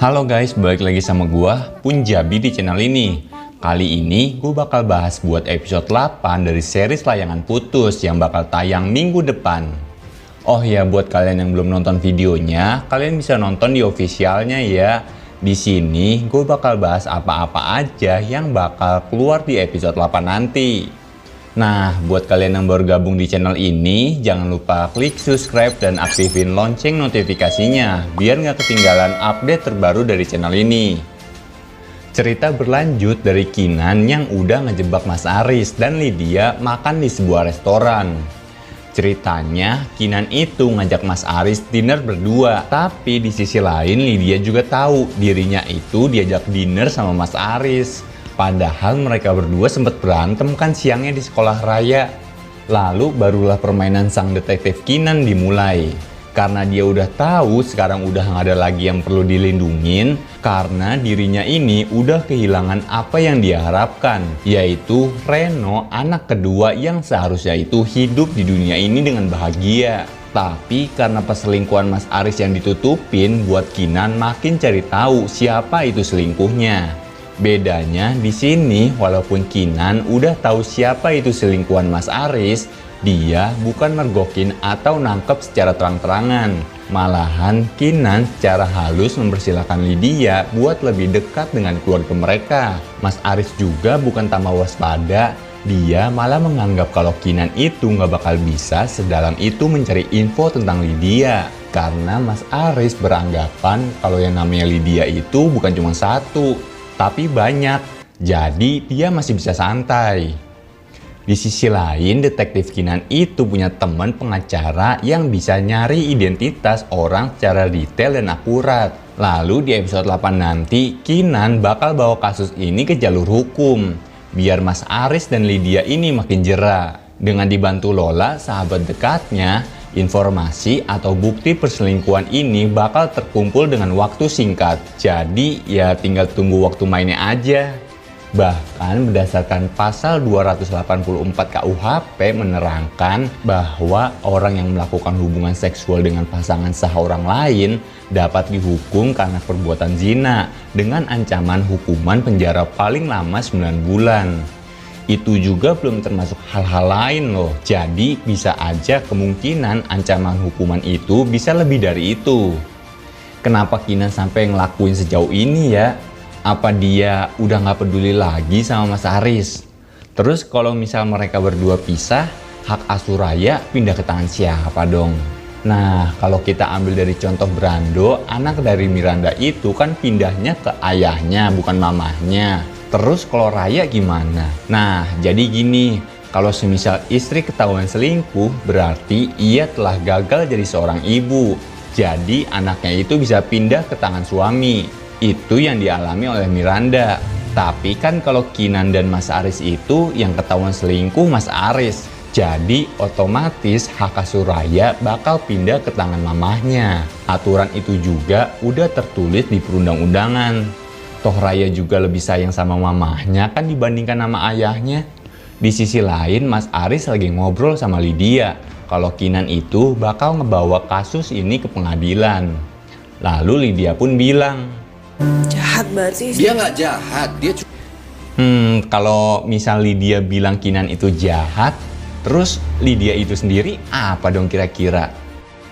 Halo guys, balik lagi sama gua Punjabi di channel ini. Kali ini gue bakal bahas buat episode 8 dari series Layangan Putus yang bakal tayang minggu depan. Oh ya, buat kalian yang belum nonton videonya, kalian bisa nonton di officialnya ya. Di sini gue bakal bahas apa-apa aja yang bakal keluar di episode 8 nanti. Nah, buat kalian yang baru gabung di channel ini, jangan lupa klik subscribe dan aktifin lonceng notifikasinya, biar nggak ketinggalan update terbaru dari channel ini. Cerita berlanjut dari Kinan yang udah ngejebak Mas Aris dan Lydia makan di sebuah restoran. Ceritanya, Kinan itu ngajak Mas Aris dinner berdua, tapi di sisi lain Lydia juga tahu dirinya itu diajak dinner sama Mas Aris. Padahal mereka berdua sempat berantem kan siangnya di sekolah raya. Lalu barulah permainan sang detektif Kinan dimulai. Karena dia udah tahu sekarang udah nggak ada lagi yang perlu dilindungin. Karena dirinya ini udah kehilangan apa yang dia harapkan. Yaitu Reno, anak kedua yang seharusnya itu hidup di dunia ini dengan bahagia. Tapi karena perselingkuhan Mas Aris yang ditutupin, buat Kinan makin cari tahu siapa itu selingkuhnya. Bedanya di sini, walaupun Kinan udah tahu siapa itu selingkuhan Mas Aris, dia bukan mergokin atau nangkep secara terang-terangan. Malahan Kinan secara halus mempersilahkan Lydia buat lebih dekat dengan keluarga mereka. Mas Aris juga bukan tanpa waspada, dia malah menganggap kalau Kinan itu nggak bakal bisa sedalam itu mencari info tentang Lydia. Karena Mas Aris beranggapan kalau yang namanya Lydia itu bukan cuma satu, tapi banyak, jadi dia masih bisa santai. Di sisi lain, detektif Kinan itu punya teman pengacara yang bisa nyari identitas orang secara detail dan akurat. Lalu di episode 8 nanti, Kinan bakal bawa kasus ini ke jalur hukum, biar Mas Aris dan Lydia ini makin jera. Dengan dibantu Lola, sahabat dekatnya, informasi atau bukti perselingkuhan ini bakal terkumpul dengan waktu singkat. Jadi ya tinggal tunggu waktu mainnya aja. Bahkan berdasarkan pasal 284 KUHP menerangkan bahwa orang yang melakukan hubungan seksual dengan pasangan sah orang lain dapat dihukum karena perbuatan zina dengan ancaman hukuman penjara paling lama 9 bulan. Itu juga belum termasuk hal-hal lain loh. Jadi bisa aja kemungkinan ancaman hukuman itu bisa lebih dari itu. Kenapa Kinan sampai ngelakuin sejauh ini ya? Apa dia udah nggak peduli lagi sama Mas Aris? Terus kalau misal mereka berdua pisah, hak asuh Raya pindah ke tangan siapa dong? Nah, kalau kita ambil dari contoh Brando, anak dari Miranda itu kan pindahnya ke ayahnya bukan mamahnya. Terus kalau Raya gimana? Nah, jadi gini, kalau semisal istri ketahuan selingkuh, berarti ia telah gagal jadi seorang ibu. Jadi anaknya itu bisa pindah ke tangan suami. Itu yang dialami oleh Miranda. Tapi kan kalau Kinan dan Mas Aris itu yang ketahuan selingkuh Mas Aris. Jadi otomatis hak asuh Raya bakal pindah ke tangan mamahnya. Aturan itu juga udah tertulis di perundang-undangan. Toh Raya juga lebih sayang sama mamahnya kan dibandingkan sama ayahnya. Di sisi lain, Mas Aris lagi ngobrol sama Lydia kalau Kinan itu bakal ngebawa kasus ini ke pengadilan. Lalu Lydia pun bilang, jahat banget sih. Dia nggak jahat, dia kalau misal Lydia bilang Kinan itu jahat, terus Lydia itu sendiri apa dong kira-kira?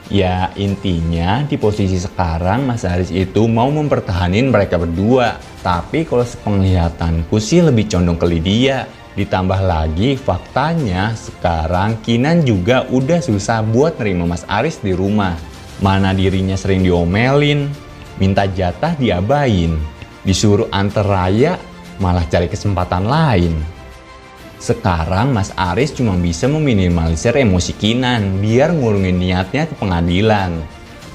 Ya intinya di posisi sekarang Mas Aris itu mau mempertahanin mereka berdua. Tapi kalau sepenglihatanku sih lebih condong ke Lydia. Ditambah lagi faktanya sekarang Kinan juga udah susah buat nerima Mas Aris di rumah. Mana dirinya sering diomelin, minta jatah diabain, disuruh antar Raya malah cari kesempatan lain. Sekarang Mas Aris cuma bisa meminimalisir emosi Kinan biar ngurungin niatnya ke pengadilan.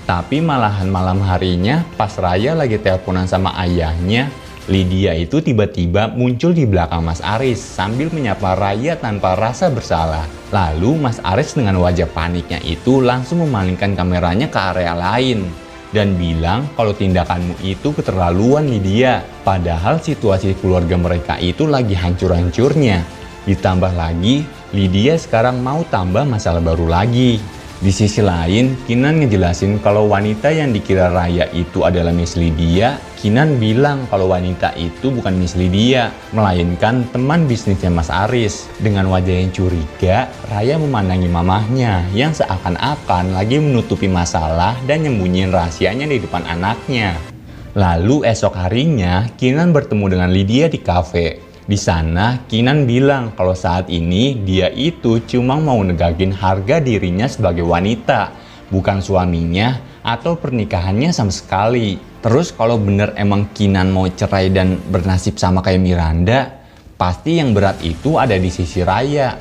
Tapi malahan malam harinya pas Raya lagi teleponan sama ayahnya, Lydia itu tiba-tiba muncul di belakang Mas Aris sambil menyapa Raya tanpa rasa bersalah. Lalu Mas Aris dengan wajah paniknya itu langsung memalingkan kameranya ke area lain dan bilang kalau tindakanmu itu keterlaluan Lydia. Padahal situasi keluarga mereka itu lagi hancur-hancurnya. Ditambah lagi, Lydia sekarang mau tambah masalah baru lagi. Di sisi lain, Kinan ngejelasin kalau wanita yang dikira Raya itu adalah Miss Lydia. Kinan bilang kalau wanita itu bukan Miss Lydia, melainkan teman bisnisnya Mas Aris. Dengan wajah yang curiga, Raya memandangi mamahnya yang seakan-akan lagi menutupi masalah dan nyembunyiin rahasianya di depan anaknya. Lalu esok harinya, Kinan bertemu dengan Lydia di kafe. Di sana, Kinan bilang kalau saat ini dia itu cuma mau negagin harga dirinya sebagai wanita, bukan suaminya atau pernikahannya sama sekali. Terus kalau bener emang Kinan mau cerai dan bernasib sama kayak Miranda, pasti yang berat itu ada di sisi Raya.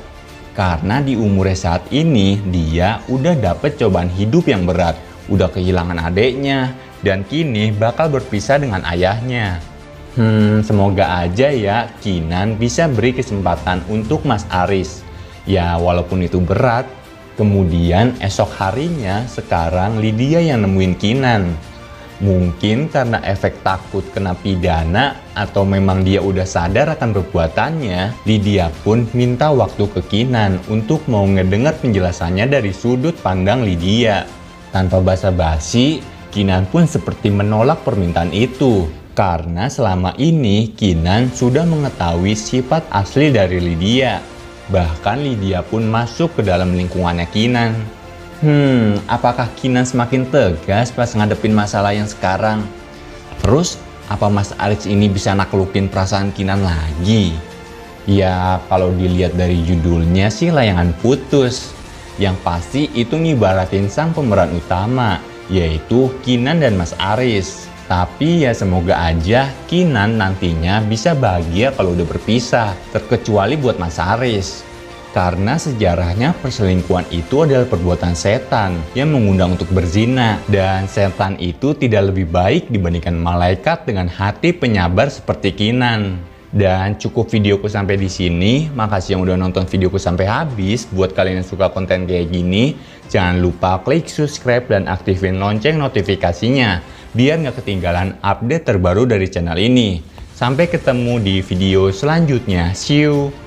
Karena di umurnya saat ini, dia udah dapet cobaan hidup yang berat, udah kehilangan adeknya, dan kini bakal berpisah dengan ayahnya. Semoga aja ya Kinan bisa beri kesempatan untuk Mas Aris. Ya walaupun itu berat. Kemudian esok harinya sekarang Lydia yang nemuin Kinan. Mungkin karena efek takut kena pidana atau memang dia udah sadar akan perbuatannya, Lydia pun minta waktu ke Kinan untuk mau ngedengar penjelasannya dari sudut pandang Lydia. Tanpa basa-basi, Kinan pun seperti menolak permintaan itu. Karena selama ini Kinan sudah mengetahui sifat asli dari Lydia. Bahkan Lydia pun masuk ke dalam lingkungannya Kinan. Apakah Kinan semakin tegas pas ngadepin masalah yang sekarang? Terus, apa Mas Aris ini bisa naklukin perasaan Kinan lagi? Ya, kalau dilihat dari judulnya sih layangan putus. Yang pasti itu ngibaratin sang pemeran utama, yaitu Kinan dan Mas Aris. Tapi ya semoga aja Kinan nantinya bisa bahagia kalau udah berpisah, terkecuali buat Mas Aris. Karena sejarahnya perselingkuhan itu adalah perbuatan setan yang mengundang untuk berzina. Dan setan itu tidak lebih baik dibandingkan malaikat dengan hati penyabar seperti Kinan. Dan cukup videoku sampai di sini. Makasih yang udah nonton videoku sampai habis. Buat kalian yang suka konten kayak gini, jangan lupa klik subscribe dan aktifin lonceng notifikasinya biar nggak ketinggalan update terbaru dari channel ini. Sampai ketemu di video selanjutnya. See you!